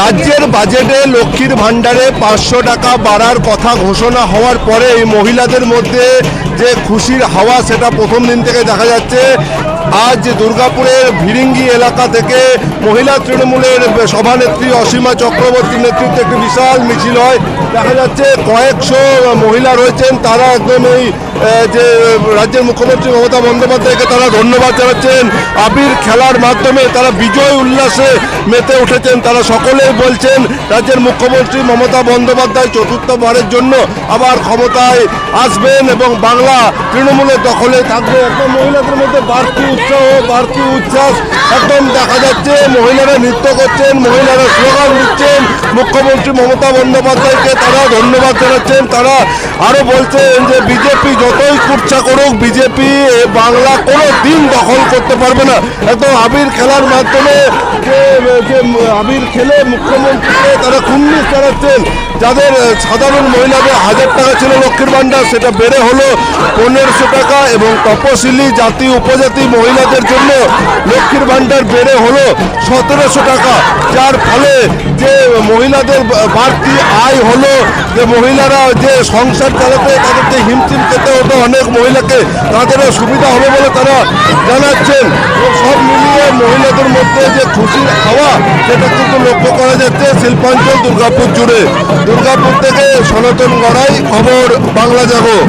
রাজ্যের বাজেটে লক্ষ্মীর ভাণ্ডারে 500 টাকা বাড়ার কথা ঘোষণা হওয়ার পরে এই মহিলাদের মধ্যে যে খুশির হাওয়া সেটা প্রথম দিন থেকে দেখা যাচ্ছে। আজ দুর্গাপুরের ভিরিঙ্গি এলাকা থেকে মহিলা তৃণমূলের সভানেত্রী অসীমা চক্রবর্তীর নেতৃত্বে একটি বিশাল মিছিল হয়। দেখা যাচ্ছে কয়েকশো মহিলা রয়েছেন, তারা একদম এই যে রাজ্যের মুখ্যমন্ত্রী মমতা বন্দ্যোপাধ্যায়কে তারা ধন্যবাদ জানাচ্ছেন। আবির খেলার মাধ্যমে তারা বিজয় উল্লাসে মেতে উঠেছেন। তারা সকলেই বলছেন রাজ্যের মুখ্যমন্ত্রী মমতা বন্দ্যোপাধ্যায় চতুর্থবারের জন্য আবার ক্ষমতায় আসবেন এবং বাংলা তৃণমূলের দখলে থাকবে। একদম মহিলাদের মধ্যে বাড়তি উৎসাহ, বাড়তি উচ্ছ্বাস একদম দেখা যাচ্ছে। মহিলারা নৃত্য করছেন, মহিলারা স্লোগান দিচ্ছেন, মুখ্যমন্ত্রী মমতা বন্দ্যোপাধ্যায়কে তারা ধন্যবাদ জানাচ্ছেন। তারা আরও বলছেন যে বিজেপি যতই কুর্চা করুক, বিজেপি বাংলা কোনো দিন দখল করতে পারবে না। একদম আবির খেলার মাধ্যমে যে আবির খেলে মুখ্যমন্ত্রীকে তারা কুর্নিশ জানাচ্ছেন। যাদের সাধারণ মহিলাদের 1000 টাকা ছিল লক্ষ্মীর ভাণ্ডার, সেটা বেড়ে হলো 1500 টাকা এবং তপশিলি জাতি উপজাতি মহিলাদের জন্য লক্ষ্মীর ভাণ্ডার বেড়ে হলো 1700 টাকা, যার ফলে যে মহিলাদের বাড়তি আয় হলো, যে মহিলারা যে সংসার চালাতে তাদের যে হিমশিম খেতে হতো অনেক মহিলাকে, তাদেরও সুবিধা হবে বলে তারা জানাচ্ছেন। সব মিলিয়ে মহিলাদের মধ্যে যে খুশির হাওয়া সেটা কিন্তু লক্ষ্য করা যাচ্ছে শিল্পাঞ্চল দুর্গাপুর জুড়ে। দুর্গাপুর থেকে সনাতন গড়াই, খবর বাংলা জাগো।